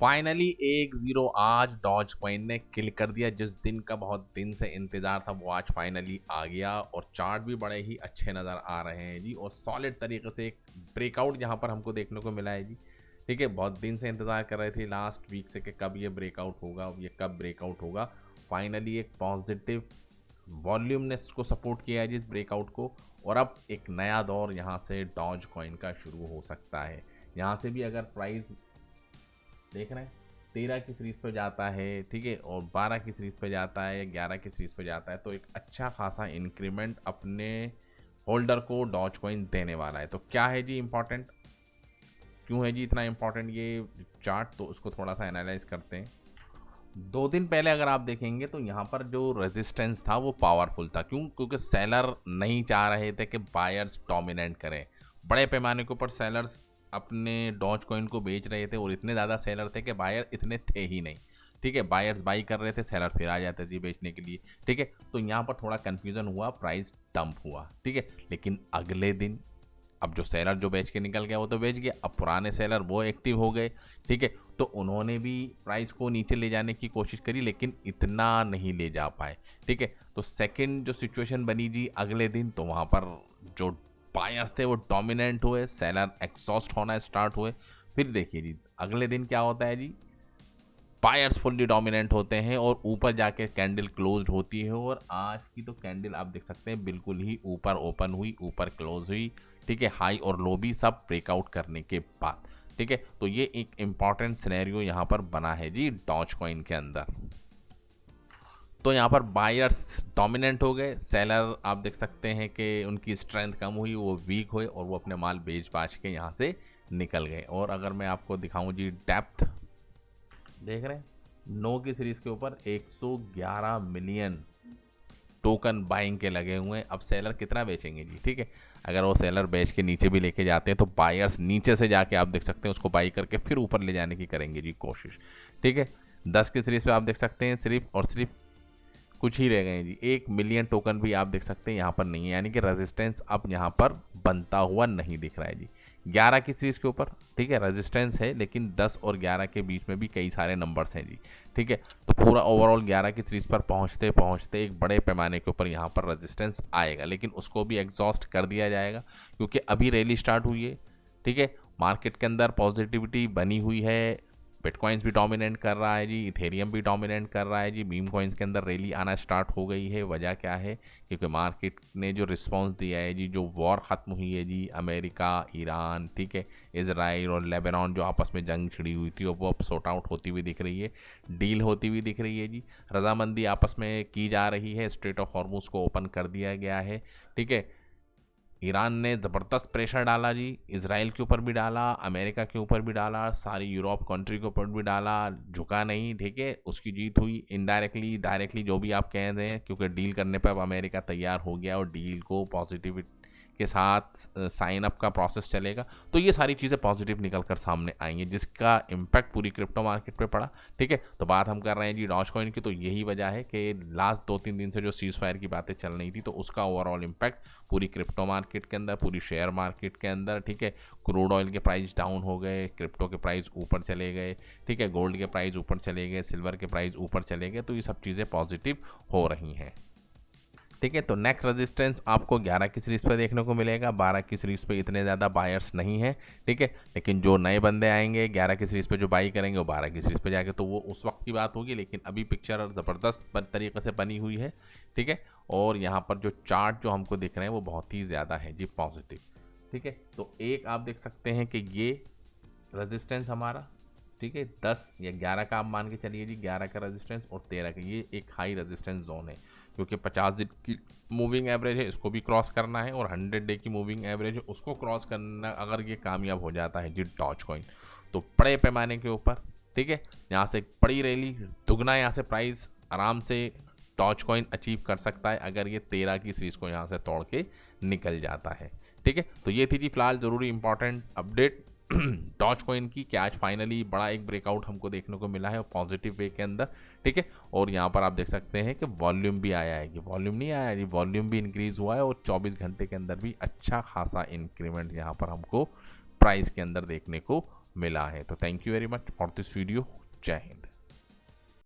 Finally 1-0 आज doge coin ने किल कर दिया। जिस दिन का बहुत दिन से इंतजार था वो आज फाइनली आ गया और चार्ट भी बड़े ही अच्छे नज़र आ रहे हैं जी और सॉलिड तरीके से एक ब्रेकआउट यहाँ पर हमको देखने को मिला है जी। ठीक है, बहुत दिन से इंतज़ार कर रहे थे लास्ट वीक से कि कब ये ब्रेकआउट होगा, ये कब ब्रेकआउट होगा। फाइनली एक पॉजिटिव वॉल्यूमनेस को सपोर्ट किया है जी इस ब्रेकआउट को और अब एक नया दौर यहाँ से डॉज कॉइन का शुरू हो सकता है। यहाँ से भी अगर प्राइस देख रहे हैं 13 की सीरीज पे जाता है, ठीक है, और 12 की सीरीज पे जाता है या 11 की सीरीज पे जाता है तो एक अच्छा खासा इंक्रीमेंट अपने होल्डर को डॉज कॉइन देने वाला है। तो क्या है जी इंपॉर्टेंट, क्यों है जी इतना इंपॉर्टेंट ये चार्ट, तो उसको थोड़ा सा एनालाइज करते हैं। 2 दिन पहले अगर आप देखेंगे तो यहाँ पर जो रेजिस्टेंस था वो पावरफुल था। क्यों? क्योंकि सेलर नहीं चाह रहे थे कि बायर्स डोमिनेट करें। बड़े पैमाने के ऊपर सेलर्स अपने डॉज कॉइन को बेच रहे थे और इतने ज़्यादा सेलर थे कि बायर इतने थे ही नहीं। ठीक है, बायर्स बाई कर रहे थे, सेलर फिर आ जाते थे बेचने के लिए। ठीक है, तो यहाँ पर थोड़ा कन्फ्यूज़न हुआ, प्राइस डंप हुआ। ठीक है, लेकिन अगले दिन अब जो सेलर जो बेच के निकल गया वो तो बेच गया, अब पुराने सेलर वो एक्टिव हो गए। ठीक है, तो उन्होंने भी प्राइस को नीचे ले जाने की कोशिश करी लेकिन इतना नहीं ले जा पाए। ठीक है, तो सेकंड जो सिचुएशन बनी जी अगले दिन, तो वहाँ पर जो बायर्स थे वो डोमिनेंट हुए, सेलर एग्जॉस्ट होना स्टार्ट हुए। फिर देखिए जी अगले दिन क्या होता है जी, बायर्स फुल्ली डोमिनेंट होते हैं और ऊपर जाके कैंडल क्लोज होती है और आज की तो कैंडल आप देख सकते हैं बिल्कुल ही ऊपर ओपन हुई, ऊपर क्लोज हुई। ठीक है, हाई और लो भी सब ब्रेकआउट करने के बाद। ठीक है, तो ये एक इंपॉर्टेंट सिनेरियो यहाँ पर बना है जी डॉज कॉइन के अंदर। तो यहाँ पर बायर्स डोमिनेंट हो गए, सेलर आप देख सकते हैं कि उनकी स्ट्रेंथ कम हुई, वो वीक हुए और वो अपने माल बेच बाच के यहाँ से निकल गए। और अगर मैं आपको दिखाऊं जी डेप्थ, देख रहे हैं 9 की सीरीज के ऊपर 111 मिलियन टोकन बाइंग के लगे हुए हैं। अब सेलर कितना बेचेंगे जी? ठीक है, अगर वो सेलर बेच के नीचे भी लेके जाते हैं तो बायर्स नीचे से जाके आप देख सकते हैं उसको बाई करके फिर ऊपर ले जाने की करेंगे जी कोशिश। ठीक है, 10 की सीरीज पे आप देख सकते हैं सिर्फ और सिर्फ कुछ ही रह गए हैं जी, 1 मिलियन टोकन भी आप देख सकते हैं यहाँ पर नहीं है, यानी कि रेजिस्टेंस अब यहाँ पर बनता हुआ नहीं दिख रहा है जी। 11 की सीरीज के ऊपर, ठीक है, रेजिस्टेंस है लेकिन 10 और 11 के बीच में भी कई सारे नंबर्स हैं जी। ठीक है, तो पूरा ओवरऑल 11 की सीरीज पर पहुँचते पहुँचते एक बड़े पैमाने के ऊपर यहाँ पर रेजिस्टेंस आएगा लेकिन उसको भी एग्जॉस्ट कर दिया जाएगा क्योंकि अभी रैली स्टार्ट हुई है। ठीक है, मार्केट के अंदर पॉजिटिविटी बनी हुई है, बिटकॉइंस भी डोमिनेट कर रहा है जी, इथेरियम भी डोमिनेट कर रहा है जी, बीम कॉइंस के अंदर रैली आना स्टार्ट हो गई है। वजह क्या है? क्योंकि मार्केट ने जो रिस्पांस दिया है जी, जो वॉर ख़त्म हुई है जी, अमेरिका ईरान, ठीक है, इसराइल और लेबनान जो आपस में जंग छिड़ी हुई थी और वो अब सॉर्ट आउट होती हुई दिख रही है, डील होती हुई दिख रही है जी, रजामंदी आपस में की जा रही है, स्ट्रेट ऑफ हॉर्मुज को ओपन कर दिया गया है। ठीक है, ईरान ने ज़बरदस्त प्रेशर डाला जी, इसराइल के ऊपर भी डाला, अमेरिका के ऊपर भी डाला, सारी यूरोप कंट्री के ऊपर भी डाला, झुका नहीं। ठीक है, उसकी जीत हुई इनडायरेक्टली डायरेक्टली जो भी आप कह रहे हैं, क्योंकि डील करने पर अब अमेरिका तैयार हो गया और डील को पॉजिटिव के साथ साइन अप का प्रोसेस चलेगा। तो ये सारी चीज़ें पॉजिटिव निकल कर सामने आएंगी जिसका इम्पैक्ट पूरी क्रिप्टो मार्केट पे पड़ा। ठीक है, तो बात हम कर रहे हैं जी डॉज कॉइन की, तो यही वजह है कि लास्ट 2-3 दिन से जो सीज फायर की बातें चल रही थी तो उसका ओवरऑल इम्पैक्ट पूरी क्रिप्टो मार्केट के अंदर, पूरी शेयर मार्केट के अंदर। ठीक है, क्रूड ऑयल के प्राइस डाउन हो गए, क्रिप्टो के प्राइस ऊपर चले गए। ठीक है, गोल्ड के प्राइस ऊपर चले गए, सिल्वर के प्राइस ऊपर चले गए, तो ये सब चीज़ें पॉजिटिव हो रही हैं। ठीक है, तो नेक्स्ट रेजिस्टेंस आपको 11 की सीरीज पे देखने को मिलेगा, 12 की सीरीज पे इतने ज़्यादा बायर्स नहीं है। ठीक है, लेकिन जो नए बंदे आएंगे 11 की सीरीज पे जो बाई करेंगे वो 12 की सीरीज पे जाके, तो वो उस वक्त की बात होगी, लेकिन अभी पिक्चर ज़बरदस्त तरीके से बनी हुई है। ठीक है, और यहाँ पर जो चार्ट जो हमको दिख रहे हैं वो बहुत ही ज़्यादा है जी पॉजिटिव। ठीक है, तो एक आप देख सकते हैं कि ये रेजिस्टेंस हमारा, ठीक है, 10 या 11 का आप मान के चलिए जी, 11 का रेजिस्टेंस और 13 का, ये एक हाई रेजिस्टेंस जोन है क्योंकि 50 दिन की मूविंग एवरेज है, इसको भी क्रॉस करना है, और 100 डे की मूविंग एवरेज है उसको क्रॉस करना। अगर ये कामयाब हो जाता है जी डॉज कॉइन, तो बड़े पैमाने के ऊपर, ठीक है, यहाँ से बड़ी रैली दुगना यहाँ से प्राइस आराम से डॉज कॉइन अचीव कर सकता है अगर ये 13 की सीरीज को यहाँ से तोड़ के निकल जाता है। ठीक है, तो ये थी जी फिलहाल ज़रूरी इंपॉर्टेंट अपडेट डॉज कॉइन की, कि आज फाइनली बड़ा एक ब्रेकआउट हमको देखने को मिला है पॉजिटिव वे के अंदर। ठीक है, और यहाँ पर आप देख सकते हैं कि वॉल्यूम भी आया है, कि वॉल्यूम नहीं आया जी, वॉल्यूम भी इंक्रीज हुआ है और 24 घंटे के अंदर भी अच्छा खासा इंक्रीमेंट यहाँ पर हमको प्राइस के अंदर देखने को मिला है। तो thank you very much for this video. जय हिंद।